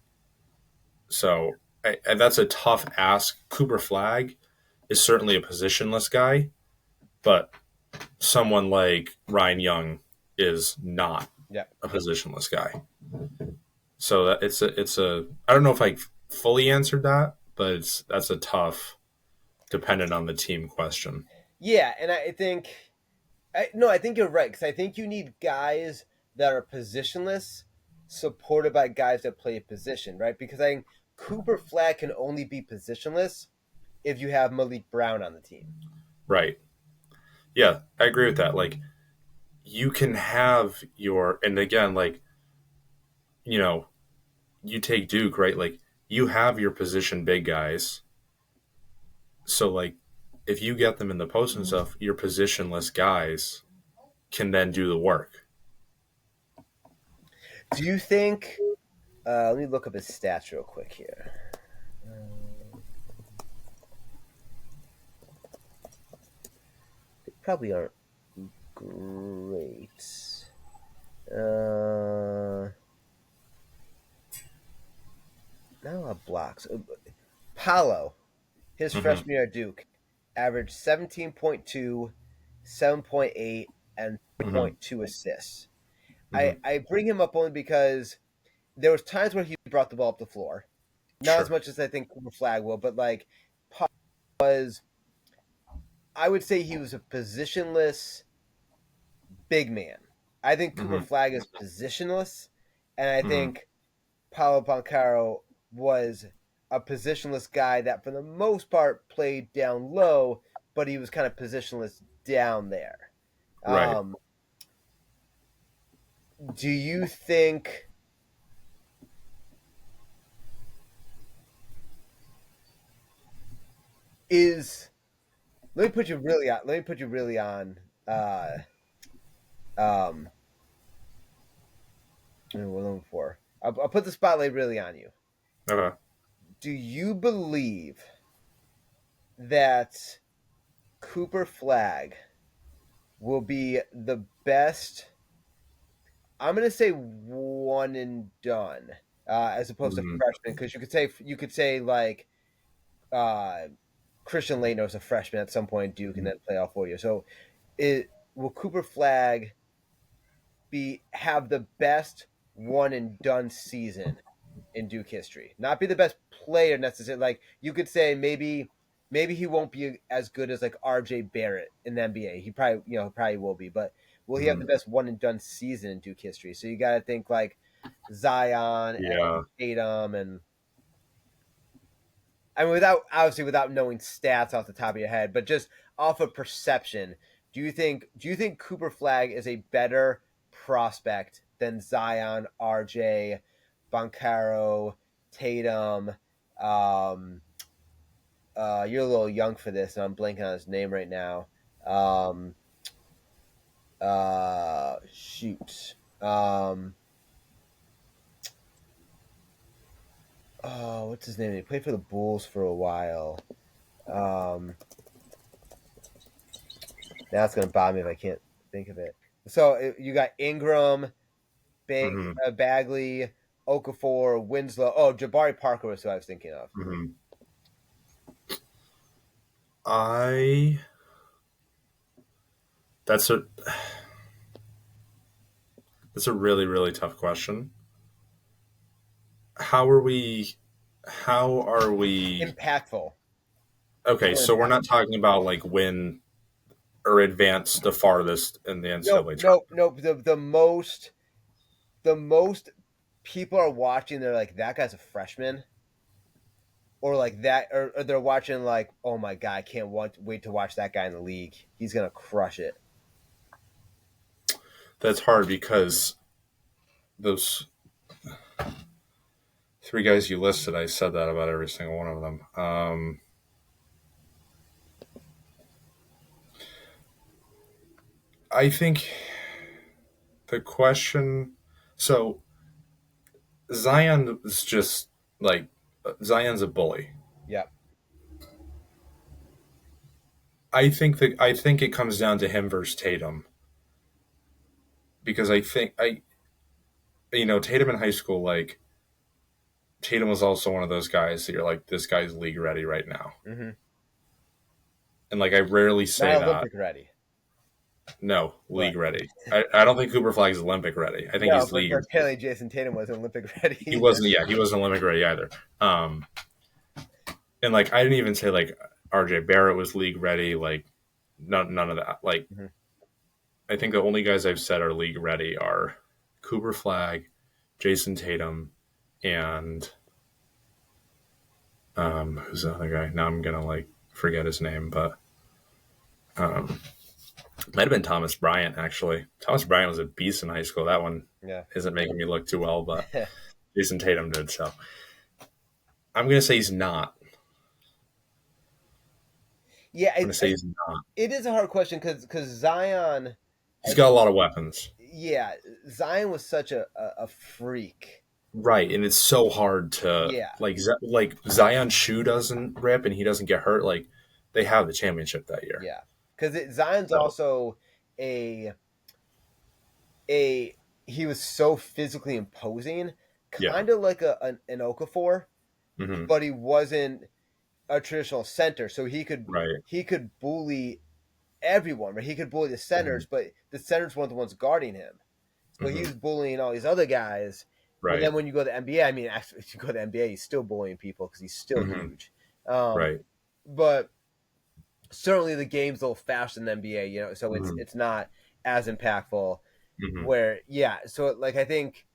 So that's a tough ask. Cooper Flag is certainly a positionless guy, but someone like Ryan Young is not Yeah. a positionless guy. So that it's a I don't know if I fully answered that, but that's a tough, dependent on the team question. Yeah, and I think no, I think you're right because I think you need guys that are positionless, supported by guys that play a position, right? Because I think Cooper Flag can only be positionless if you have Malik Brown on the team. Right. Yeah, I agree with that. Like you can have your and again, like, you know, you take Duke, right? Like you have your position big guys. So like if you get them in the post and stuff, your positionless guys can then do the work. Do you think? Let me look up his stats real quick here. They probably aren't great. Not a lot of blocks. Paolo, his Mm-hmm. freshman year at Duke, averaged 17.2, 7.8, and Mm-hmm. 3.2 assists. Mm-hmm. I bring him up only because there was times where he brought the ball up the floor. Not as Sure. much as I think Cooper Flag will, but like was I would say he was a positionless big man. I think Cooper Mm-hmm. Flag is positionless, and I Mm-hmm. think Paulo Bancaro was a positionless guy that, for the most part, played down low, but he was kind of positionless down there. Right. Um, do you think is? Let me put you really on. Let me put you really on. Um, what am I looking for? I'll put the spotlight really on you. Okay. Do you believe that Cooper Flag will be the best? I'm gonna say one and done, as opposed to Mm-hmm. freshman, because you could say like uh, Christian Laettner was a freshman at some point at Duke and then play all 4 years. So, it will Cooper Flag be have the best one and done season in Duke history? Not be the best player necessarily. Like you could say maybe he won't be as good as like R.J. Barrett in the NBA. He probably will be, but will he have Mm-hmm. the best one and done season in Duke history? So you got to think like Zion and Yeah. Tatum and I mean without knowing stats off the top of your head, but just off of perception. Do you think Cooper Flag is a better prospect than Zion, RJ, Bancaro, Tatum? Um, you're a little young for this, and I'm blanking on his name right now. Um, shoot. What's his name? He played for the Bulls for a while. Um, Now it's gonna bother me if I can't think of it. So you got Ingram, Mm-hmm. Bagley, Okafor, Winslow. Oh, Jabari Parker was who I was thinking of. Mm-hmm. I that's a that's a really really tough question. How are we? How are we? Impactful, Okay, more so we're not impactful. talking about like win or advance the farthest in the Nope, NCAA nope, tournament. nope. The most people are watching. They're like, that guy's a freshman, or like that, or they're watching like, oh my god, I can't wait to watch that guy in the league. He's gonna crush it. That's hard because those three guys you listed, I said that about every single one of them. I think the question. So Zion is just like Zion's a bully. Yep. I think it comes down to him versus Tatum because I Tatum in high school, like Tatum was also one of those guys that you're like, this guy's league ready right now. Mm-hmm. And like I rarely say Not that. Olympic ready. No, What? league ready. I don't think Cooper Flag's Olympic ready. I think No, he's but league. apparently Jason Tatum wasn't Olympic ready He either. wasn't. Yeah, he wasn't Olympic ready either. And like I didn't even say like RJ Barrett was league ready. Like none of that. Like Mhm. I think the only guys I've said are league ready are Cooper Flag, Jason Tatum, and who's the other guy? Now I'm gonna like forget his name, but um, might have been Thomas Bryant actually. Thomas Bryant was a beast in high school. That one Yeah. isn't making me look too well, but Jason Tatum did. So I'm gonna say he's not. Yeah, I'm gonna say he's not. it is a hard question because Zion, He's got a lot of weapons. yeah, Zion was such a freak. Right, and it's so hard to Yeah, like Zion's shoe doesn't rip and he doesn't get hurt. Like they have the championship that year. yeah, because Zion's So also a a he was so physically imposing, yeah, kind of like an Okafor, hmm but he wasn't a traditional center, so right, he could bully everyone. Right? He could bully the centers, hmm but the centers weren't the ones guarding him. So he hmm was bullying all these other guys. But right, then when you go to the NBA, I mean, actually, if you go to the NBA, he's still bullying people because he's still hmm huge. Um, right, but certainly the game's a little faster than the NBA, so hmm it's not as impactful. hmm Where so like I think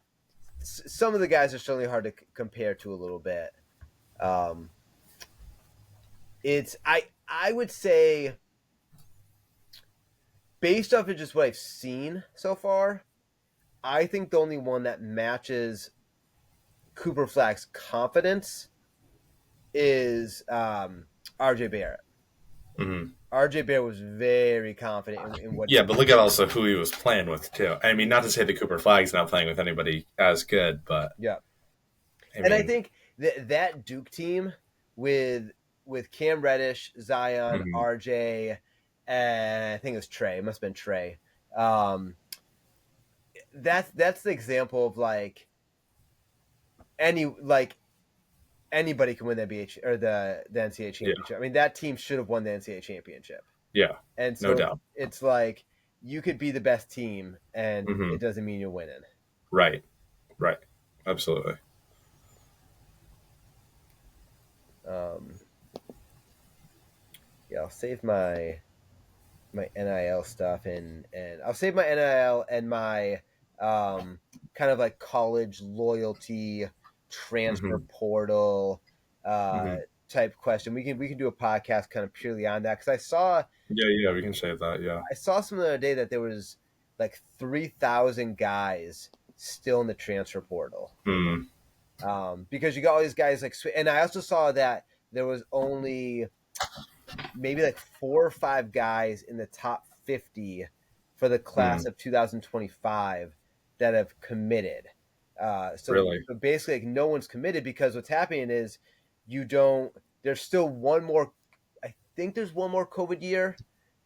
some of the guys are certainly hard to compare to a little bit. Um, it's I would say based off of just what I've seen so far, I think the only one that matches Cooper Flag's confidence is RJ Barrett. hmm RJ Barrett was very confident in what he Yeah, was but look doing. at also who he was playing with too. I mean, not to say that Cooper Flag's not playing with anybody as good, but Yeah, I and I mean, think that Duke team with Cam Reddish, Zion, hmm RJ, and I think it was Trey. It must have been Trey. Um, that's the example of like anybody can win the NBA or the NCAA yeah, championship. I mean, that team should have won the NCAA championship. yeah, And no so doubt. it's like you could be the best team, and Hmm it doesn't mean you're winning. Right, right, absolutely. Um, yeah, I'll save my NIL stuff and I'll save my NIL and my kind of like college loyalty transfer hmm portal uh, hmm type question. We can do a podcast kind of purely on that because Yeah, yeah, we can say that. Yeah. I saw some the other day that there was like 3,000 guys still in the transfer portal. Mm, Because you got all these guys like, and I also saw that there was only maybe like 4 or 5 guys in the top 50 for the class mm, of 2025 that have committed. really? So basically, like no one's committed because what's happening is you don't. There's still one more. I think there's one more COVID year,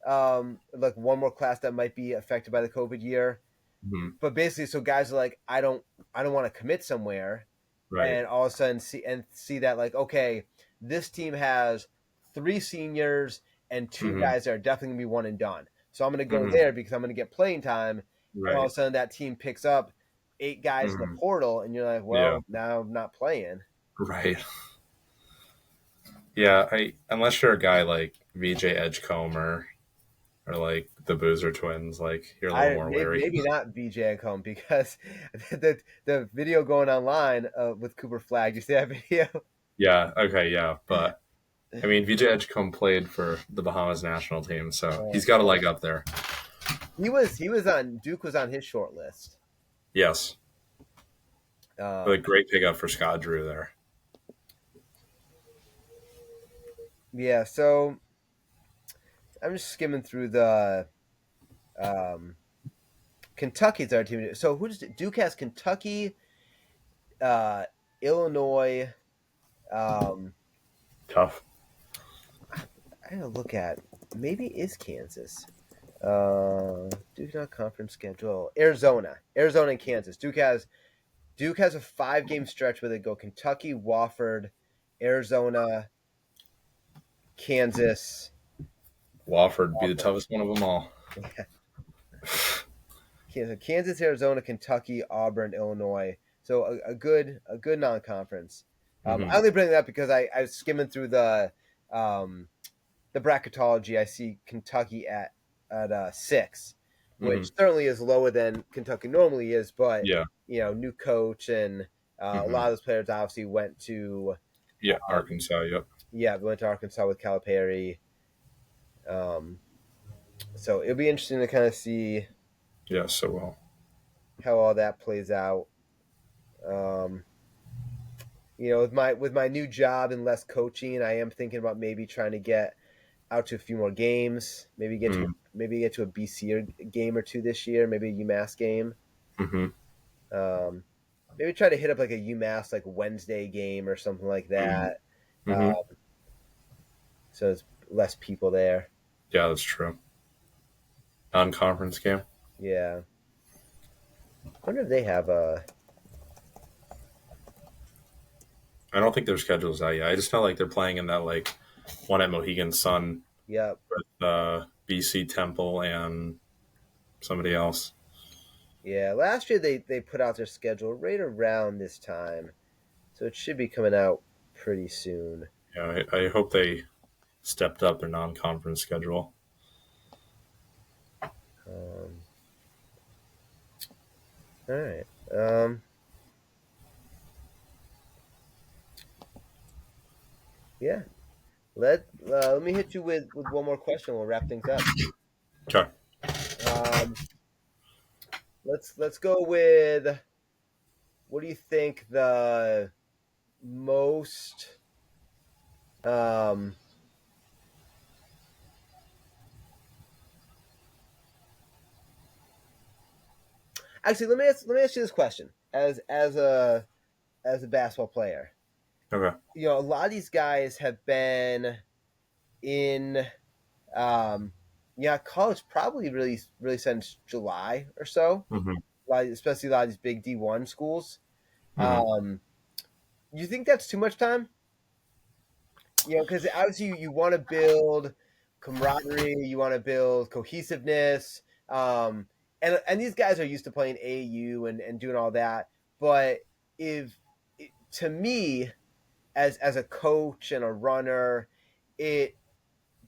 like one more class that might be affected by the COVID year. Hmm But basically, so guys are like, I don't want to commit somewhere, Right. and all of a sudden see that like, okay, this team has 3 seniors and 2 guys hmm that are definitely gonna be one and done. So I'm gonna go hmm there because I'm gonna get playing time, and all of Right. a sudden that team picks up 8 guys in the hmm portal, and you're like, Yeah. well, now I'm not playing. Right. Yeah. I unless you're a guy like VJ Edgecombe or like the Boozer twins, like you're a little I more maybe, wary. maybe not BJ at home because the video going online with Cooper Flag. You see that video? Yeah. Okay. Yeah. But I mean, VJ Edgecombe played for the Bahamas national team, so Uh, he's got a leg up there. he was on Duke was on his short list. Yes. But a Um, great pickup for Scott Drew there. yeah, so I'm just skimming through the um, Kentucky's our team. So who does Duke has Kentucky, uh, Illinois. Um, Tough. I gotta look at maybe is Kansas. Duke not conference schedule. Arizona and Kansas. Duke has a 5 game stretch where they go Kentucky, Wofford, Arizona, Kansas. Wofford be the toughest one of them all. Kansas, Arizona, Kentucky, Auburn, Illinois. So a good non-conference. Mm-hmm. I only bring that up because I was skimming through the bracketology. I see Kentucky at 6, Mm-hmm. which certainly is lower than Kentucky normally is. But Yeah. new coach and a Mm-hmm. lot of those players obviously went to Yeah. um, Arkansas. Yep. went to Arkansas with Calipari. So it'll be interesting to kind of see Yeah. So well. how all that plays out. Um, with my new job and less coaching, I am thinking about maybe trying to get out to a few more games. Maybe get to a BC game or two this year. Maybe a UMass game. Mm-hmm. Um, maybe try to hit up like a UMass like Wednesday game or something like that. Mm-hmm. So there's less people there. Yeah, that's true. Non-conference game. Yeah. I wonder if they have a. I don't think their schedule's out yet. I just know like they're playing in that like one at Mohegan Sun Yep. with BC Temple and somebody else. Yeah. Last year they put out their schedule right around this time, so it should be coming out pretty soon. Yeah, I hope they stepped up their non-conference schedule. Um, all right. Yeah. Let me hit you with one more question. We'll wrap things up. Okay. Um, let's go with what do you think the most um, actually let me ask you this question as a basketball player. Okay. A lot of these guys have been in um, college probably really since July or so. Mm-hmm. Especially a lot of these big D1 schools. Mm-hmm. You think that's too much time? Because obviously you want to build camaraderie, you want to build cohesiveness, and these guys are used to playing AAU and doing all that. But if to me, as a coach and a runner, it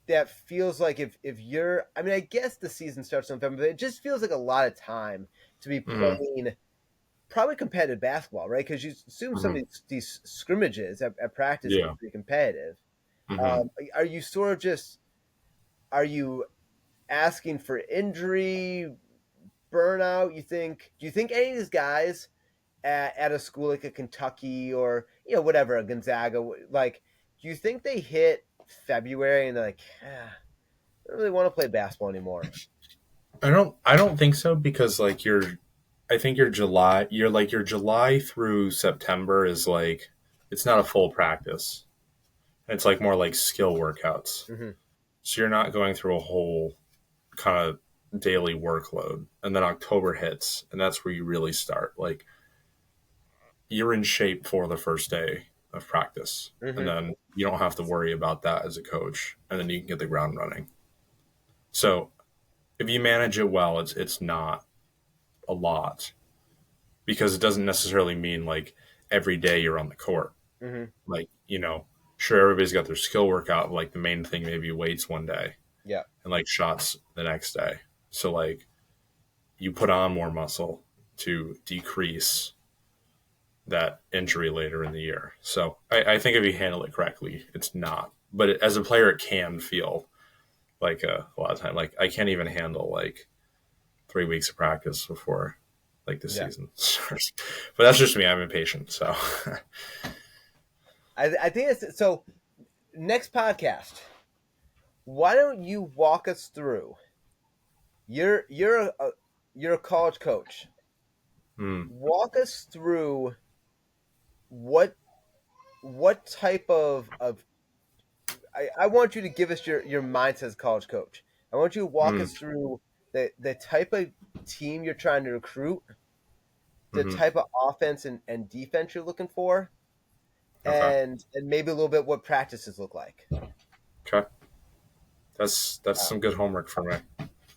that feels like if you're, I mean, I guess the season starts in November, but it just feels like a lot of time to be Mm-hmm. playing probably competitive basketball, right? Because you assume some Mm-hmm. of these scrimmages at practice are Yeah. pretty competitive. Mm-hmm. Are you sort of just are you asking for injury burnout? Do you think any of these guys at a school like a Kentucky or whatever, a Gonzaga, like do you think they hit February and they're like, I don't really want to play basketball anymore? I don't think so because like I think your July through September is like it's not a full practice. It's like more like skill workouts. Mm-hmm. So you're not going through a whole kind of daily workload. And then October hits and that's where you really start. Like you're in shape for the first day of practice. And Mm-hmm. then you don't have to worry about that as a coach. And then you can get the ground running. So if you manage it well, it's not a lot because it doesn't necessarily mean like every day you're on the court. Mm-hmm. Like, sure, everybody's got their skill workout. Like the main thing, maybe weights one day Yeah. and like shots the next day. So like you put on more muscle to decrease that injury later in the year. So I think if you handle it correctly, it's not. But as a player, it can feel like a lot of time. Like I can't even handle like 3 weeks of practice before like the Yeah. season starts. But that's just me. I'm impatient. So I think it's so. Next podcast, why don't you walk us through? You're a college coach. Walk us through what type of I want you to give us your mindset as a college coach. I want you to walk us through the type of team you're trying to recruit, the Mm-hmm. type of offense and defense you're looking for, Okay. and maybe a little bit what practices look like. Okay. That's some good homework for me.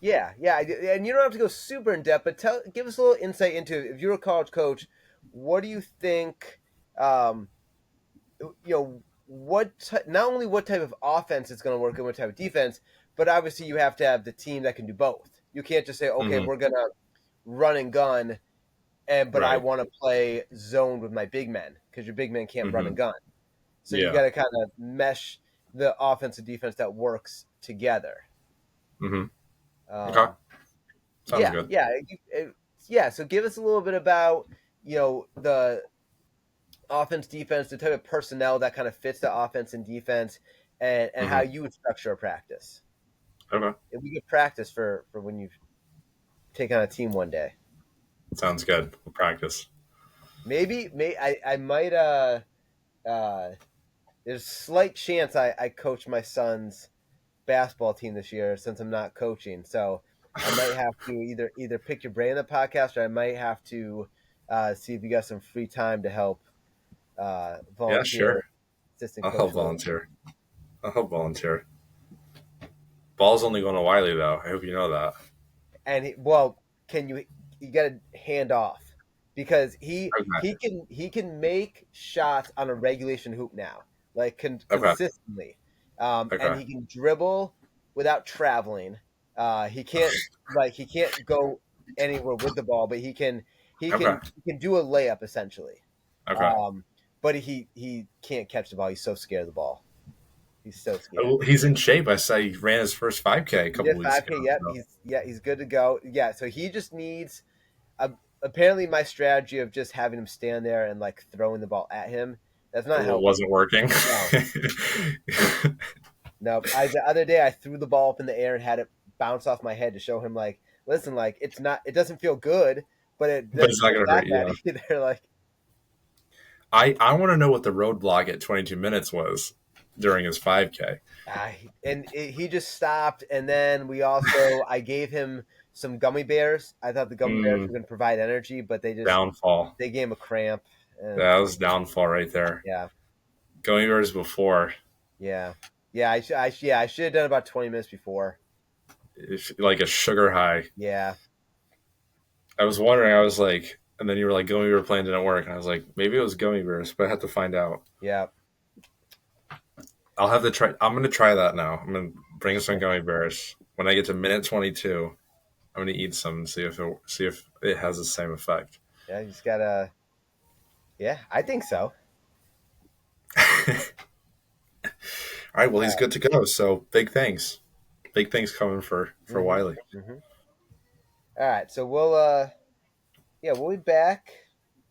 Yeah, and you don't have to go super in depth, but give us a little insight into if you're a college coach, what do you think? Um, not only what type of offense is going to work and what type of defense, but obviously you have to have the team that can do both. You can't just say, okay, Hmm. we're gonna run and gun, but I Right. want to play zoned with my big men because your big men can't run Hmm. and gun. So you Yeah. got to kind of mesh the offense and defense that works together. Hmm. Okay. Um, Sounds yeah, good. yeah, yeah. So give us a little bit about the offense, defense, the type of personnel that kind of fits the offense and defense, and how Hmm. you would structure a practice. Okay. If we get practice for when you take on a team one day. Sounds good. We'll practice. Maybe, I might uh there's a slight chance I coach my son's basketball team this year since I'm not coaching. So I might have to either pick your brain in the podcast, or I might have to see if you got some free time to help Yeah, volunteer sure. assistant I'll coach help a little bit. volunteer. I'll help volunteer. Ball's only going to Wiley though. I hope you know that. And well, can you got to hand off because Okay. he can make shots on a regulation hoop now, like Okay. consistently, and Okay. he can dribble without traveling. He can't go anywhere with the ball, but Okay. he can do a layup essentially. Okay. Um, but he can't catch the ball. He's so scared of the ball. He's so scared. Well, he's in shape. I saw he ran his first 5K a He couple did weeks 5K. ago. Yep, So. he's good to go. Yeah, so he just needs apparently my strategy of just having him stand there and like throwing the ball at him, that's not Well, it helping. wasn't working. No, no. The other day I threw the ball up in the air and had it bounce off my head to show him like, listen, like it doesn't feel good, but it But doesn't it's not feel going to hurt that you. bad either. Like, I want to know what the roadblock at 22 minutes was during his 5K. he just stopped, and then I gave him some gummy bears. I thought the gummy bears Mm, were going to provide energy, but downfall. they gave him a cramp, and That was downfall right there. yeah. Going yours before, Yeah, yeah, I should have done about 20 minutes before. like a sugar high. Yeah, I was wondering, I was like, and then you were like, gummy bear plan didn't work. And I was like, maybe it was gummy bears, but I had to find out. yeah. I'll have to try. I'm going to try that now. I'm going to bring some gummy bears. When I get to minute 22, I'm going to eat some and see if it has the same effect. Yeah, you just gotta. Yeah, I think so. All right, well, All he's good to go. So big things coming for right. Wiley. All right. So yeah, we'll be back.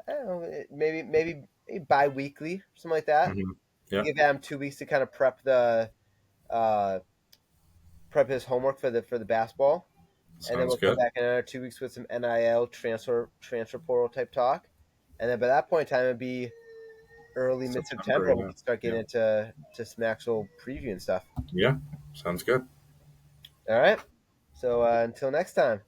I don't know, maybe bi-weekly, something like that. Hmm. We'll Yeah, give Adam 2 weeks to kind of uh prep his homework for the basketball, and then sounds we'll come good. back in another 2 weeks with some NIL transfer portal type talk, and then by that point in time it'd be early mid September, September. We yeah, can start yeah, getting into some actual preview and stuff. yeah. Sounds good. All right. So until next time.